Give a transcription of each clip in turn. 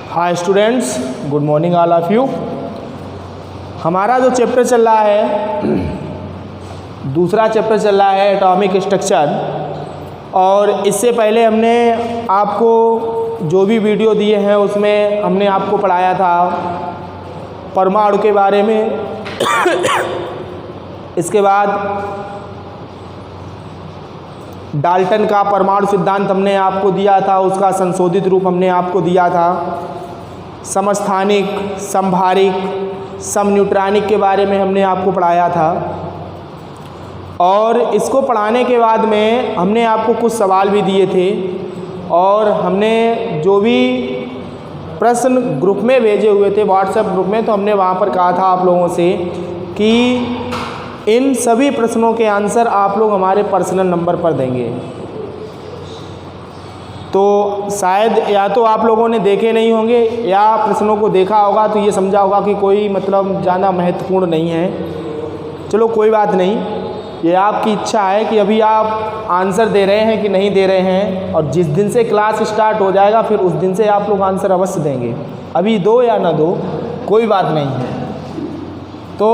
Hi students, good morning all of you. हमारा जो chapter चल रहा है, दूसरा चैप्टर चल रहा है एटॉमिक स्ट्रक्चर। और इससे पहले हमने आपको जो भी वीडियो दिए हैं उसमें हमने आपको पढ़ाया था परमाणु के बारे में। इसके बाद डाल्टन का परमाणु सिद्धांत हमने आपको दिया था, उसका संशोधित रूप हमने आपको दिया था। समस्थानिक, समभारिक, समन्यूट्रॉनिक के बारे में हमने आपको पढ़ाया था। और इसको पढ़ाने के बाद में हमने आपको कुछ सवाल भी दिए थे और हमने जो भी प्रश्न ग्रुप में भेजे हुए थे व्हाट्सएप ग्रुप में, तो हमने वहाँ पर कहा था आप लोगों से कि इन सभी प्रश्नों के आंसर आप लोग हमारे पर्सनल नंबर पर देंगे। तो शायद या तो आप लोगों ने देखे नहीं होंगे या प्रश्नों को देखा होगा तो ये समझा होगा कि कोई मतलब ज़्यादा महत्वपूर्ण नहीं है। चलो कोई बात नहीं, ये आपकी इच्छा है कि अभी आप आंसर दे रहे हैं कि नहीं दे रहे हैं, और जिस दिन से क्लास स्टार्ट हो जाएगा फिर उस दिन से आप लोग आंसर अवश्य देंगे। अभी दो या ना दो कोई बात नहीं है। तो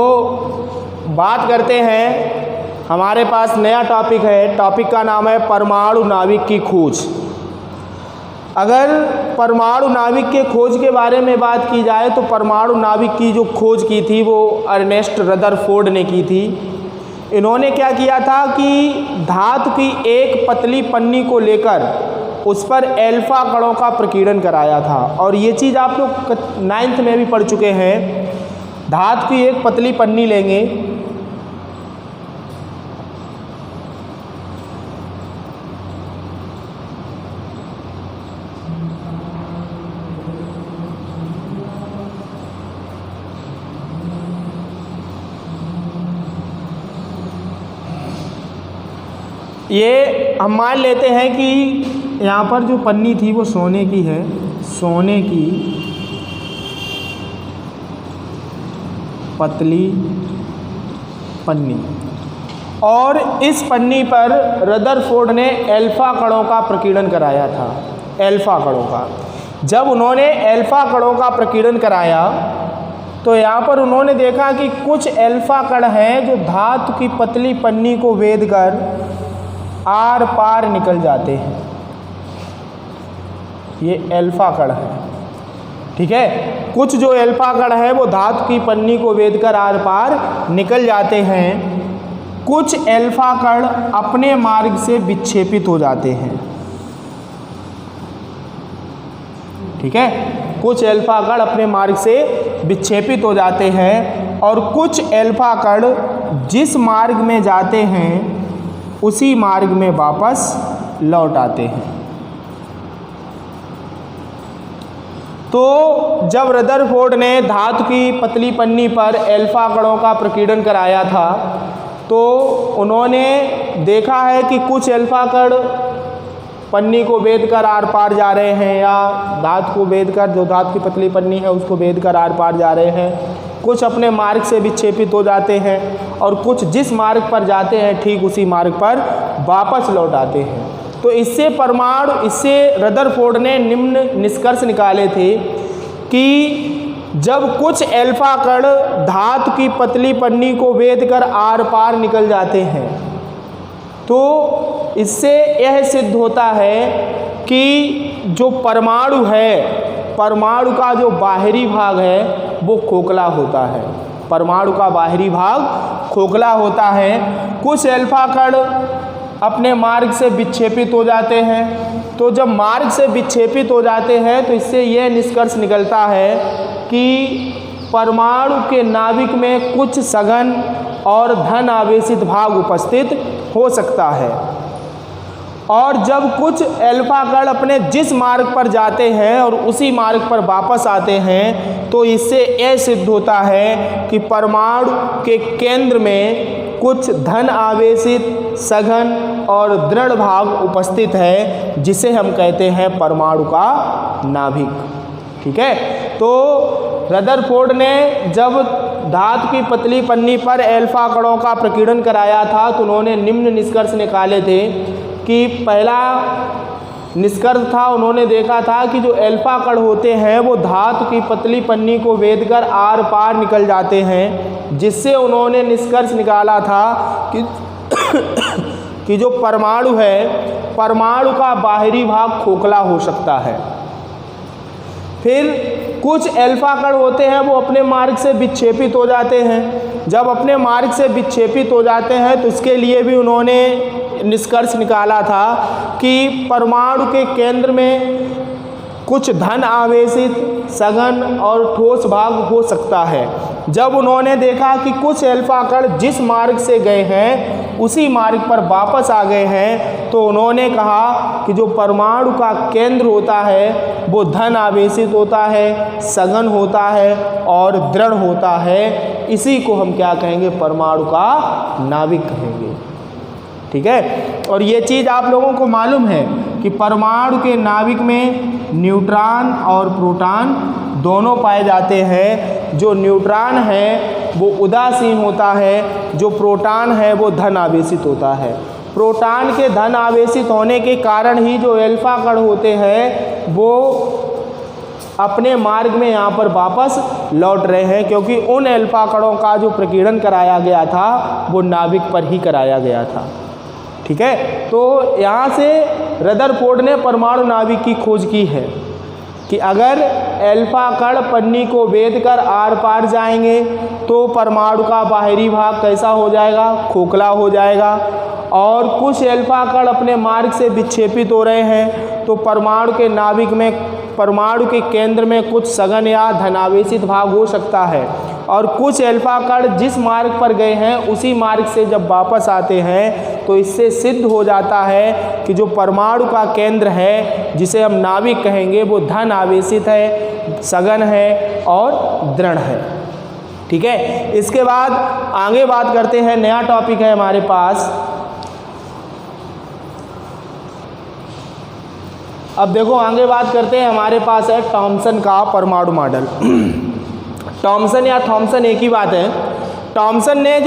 बात करते हैं, हमारे पास नया टॉपिक है। टॉपिक का नाम है परमाणु नाभिक की खोज। अगर परमाणु नाभिक के खोज के बारे में बात की जाए तो परमाणु नाभिक की जो खोज की थी वो अर्नेस्ट रदरफोर्ड ने की थी। इन्होंने क्या किया था कि धातु की एक पतली पन्नी को लेकर उस पर एल्फा कणों का प्रकीर्णन कराया था। और ये चीज़ आप लोग 9th में भी पढ़ चुके हैं। धातु की एक पतली पन्नी लेंगे, ये हम मान लेते हैं कि यहाँ पर जो पन्नी थी वो सोने की है, सोने की पतली पन्नी। और इस पन्नी पर रदरफोर्ड ने एल्फा कणों का प्रकीर्णन कराया था, एल्फा कणों का। जब उन्होंने एल्फा कणों का प्रकीर्णन कराया तो यहाँ पर उन्होंने देखा कि कुछ एल्फा कण हैं जो धातु की पतली पन्नी को भेद कर आर पार निकल जाते हैं। ये एल्फा कण है, ठीक है। कुछ जो एल्फा कण है वो धातु की पन्नी को भेद कर आर पार निकल जाते हैं। कुछ एल्फा कण अपने मार्ग से विक्षेपित हो जाते हैं, ठीक है। कुछ एल्फा कण अपने मार्ग से विक्षेपित हो जाते हैं और कुछ एल्फा कण जिस मार्ग में जाते हैं उसी मार्ग में वापस लौट आते हैं। तो जब रदरफोर्ड ने धातु की पतली पन्नी पर एल्फा कणों का प्रकीर्णन कराया था तो उन्होंने देखा है कि कुछ एल्फा कण पन्नी को भेद कर आर पार जा रहे हैं, या धातु को भेद कर, जो धातु की पतली पन्नी है उसको भेद कर आर पार जा रहे हैं। कुछ अपने मार्ग से विक्षेपित हो जाते हैं और कुछ जिस मार्ग पर जाते हैं ठीक उसी मार्ग पर वापस लौट आते हैं। तो इससे रदरफोर्ड ने निम्न निष्कर्ष निकाले थे कि जब कुछ एल्फा कण धातु की पतली पन्नी को भेद कर आर पार निकल जाते हैं तो इससे यह सिद्ध होता है कि जो परमाणु है, परमाणु का जो बाहरी भाग है वो खोखला होता है। परमाणु का बाहरी भाग खोखला होता है। कुछ एल्फा कण अपने मार्ग से विक्षेपित हो जाते हैं। तो जब मार्ग से विक्षेपित हो जाते हैं तो इससे यह निष्कर्ष निकलता है कि परमाणु के नाभिक में कुछ सघन और धन आवेशित भाग उपस्थित हो सकता है। और जब कुछ एल्फा कण अपने जिस मार्ग पर जाते हैं और उसी मार्ग पर वापस आते हैं तो इससे यह सिद्ध होता है कि परमाणु के केंद्र में कुछ धन आवेशित सघन और दृढ़ भाग उपस्थित है, जिसे हम कहते हैं परमाणु का नाभिक, ठीक है। तो रदरफोर्ड ने जब धातु की पतली पन्नी पर एल्फा कणों का प्रकीर्णन कराया था तो उन्होंने निम्न निष्कर्ष निकाले थे कि पहला निष्कर्ष था, उन्होंने देखा था कि जो अल्फा कण होते हैं वो धातु की पतली पन्नी को वेदकर आर पार निकल जाते हैं, जिससे उन्होंने निष्कर्ष निकाला था कि जो परमाणु है, परमाणु का बाहरी भाग खोखला हो सकता है। फिर कुछ अल्फा कण होते हैं वो अपने मार्ग से विक्षेपित हो जाते हैं। जब अपने मार्ग से विक्षेपित हो जाते हैं तो उसके लिए भी उन्होंने निष्कर्ष निकाला था कि परमाणु के केंद्र में कुछ धन आवेशित, सघन और ठोस भाग हो सकता है। जब उन्होंने देखा कि कुछ अल्फा कण जिस मार्ग से गए हैं उसी मार्ग पर वापस आ गए हैं, तो उन्होंने कहा कि जो परमाणु का केंद्र होता है वो धन आवेशित होता है, सघन होता है और दृढ़ होता है। इसी को हम क्या कहेंगे? परमाणु का नाभिक कहेंगे। ठीक है, और ये चीज़ आप लोगों को मालूम है कि परमाणु के नाभिक में न्यूट्रॉन और प्रोटॉन दोनों पाए जाते हैं। जो न्यूट्रॉन है वो उदासीन होता है, जो प्रोटॉन है वो धन आवेशित होता है। प्रोटॉन के धन आवेशित होने के कारण ही जो अल्फा कण होते हैं वो अपने मार्ग में यहाँ पर वापस लौट रहे हैं, क्योंकि उन अल्फा कणों का जो प्रकीर्णन कराया गया था वो नाभिक पर ही कराया गया था। ठीक है, तो यहाँ से रदरफोर्ड ने परमाणु नाभिक की खोज की है कि अगर अल्फा कण पन्नी को वेद कर आर पार जाएंगे तो परमाणु का बाहरी भाग कैसा हो जाएगा? खोखला हो जाएगा। और कुछ अल्फा कण अपने मार्ग से विक्षेपित हो रहे हैं तो परमाणु के नाभिक में, परमाणु के केंद्र में कुछ सघन या धनावेशित भाग हो सकता है। और कुछ अल्फा कण जिस मार्ग पर गए हैं उसी मार्ग से जब वापस आते हैं तो इससे सिद्ध हो जाता है कि जो परमाणु का केंद्र है, जिसे हम नाभिक कहेंगे, वो धन आवेशित है, सघन है और दृढ़ है। ठीक है, इसके बाद आगे बात करते हैं। नया टॉपिक है हमारे पास। अब देखो आगे बात करते हैं, हमारे पास है थॉमसन का परमाणु मॉडल। थॉमसन या थॉमसन एक ही बात है। थॉमसन ने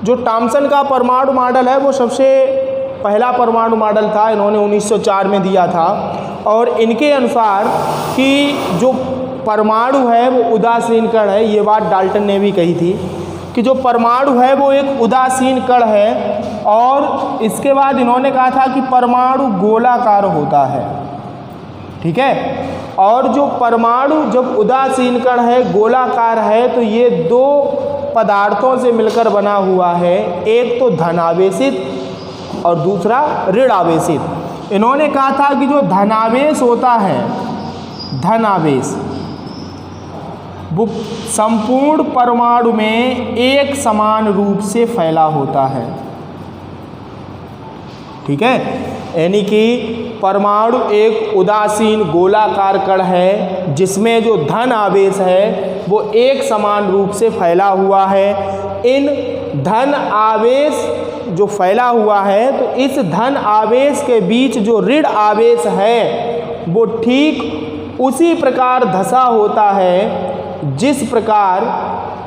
जो थॉमसन का परमाणु मॉडल है वो सबसे पहला परमाणु मॉडल था, इन्होंने 1904 में दिया था। और इनके अनुसार कि जो परमाणु है वो उदासीन कण है, ये बात डाल्टन ने भी कही थी कि जो परमाणु है वो एक उदासीन कण है। और इसके बाद इन्होंने कहा था कि परमाणु गोलाकार होता है। ठीक है, और जो परमाणु जब उदासीन कण है, गोलाकार है, तो ये दो पदार्थों से मिलकर बना हुआ है, एक तो धनावेशित और दूसरा ऋण आवेशित। इन्होंने कहा था कि जो धनावेश होता है, धनावेश, वो संपूर्ण परमाणु में एक समान रूप से फैला होता है। ठीक है, यानी कि परमाणु एक उदासीन गोलाकार कण है जिसमें जो धन आवेश है वो एक समान रूप से फैला हुआ है। इन धन आवेश जो फैला हुआ है, तो इस धन आवेश के बीच जो ऋण आवेश है वो ठीक उसी प्रकार धसा होता है जिस प्रकार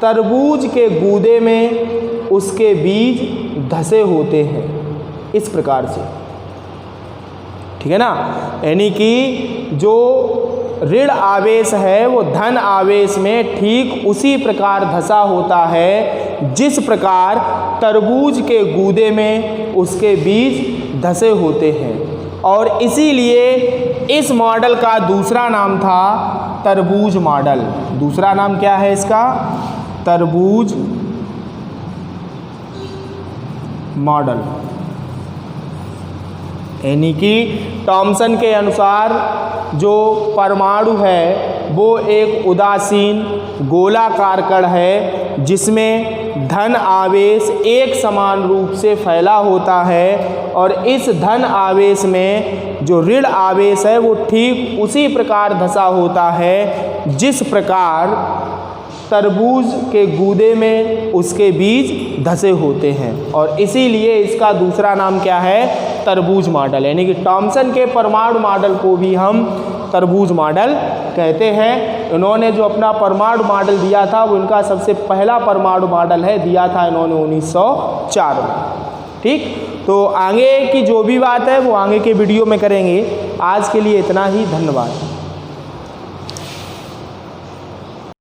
तरबूज के गूदे में उसके बीज धसे होते हैं, इस प्रकार से। ठीक है ना, यानी कि जो ऋण आवेश है वो धन आवेश में ठीक उसी प्रकार धसा होता है जिस प्रकार तरबूज के गूदे में उसके बीज धसे होते हैं। और इसीलिए इस मॉडल का दूसरा नाम था तरबूज मॉडल। दूसरा नाम क्या है इसका? तरबूज मॉडल। यानी कि थॉमसन के अनुसार जो परमाणु है वो एक उदासीन गोलाकार कण है जिसमें धन आवेश एक समान रूप से फैला होता है। और इस धन आवेश में जो ऋण आवेश है वो ठीक उसी प्रकार धसा होता है जिस प्रकार तरबूज के गूदे में उसके बीज धसे होते हैं। और इसीलिए इसका दूसरा नाम क्या है? तरबूज मॉडल। यानी कि थॉमसन के परमाणु मॉडल को भी हम तरबूज मॉडल कहते हैं। इन्होंने जो अपना परमाणु मॉडल दिया था वो इनका सबसे पहला परमाणु मॉडल है, दिया था इन्होंने 1904 में। ठीक, तो आगे की जो भी बात है वो आगे के वीडियो में करेंगे। आज के लिए इतना ही, धन्यवाद।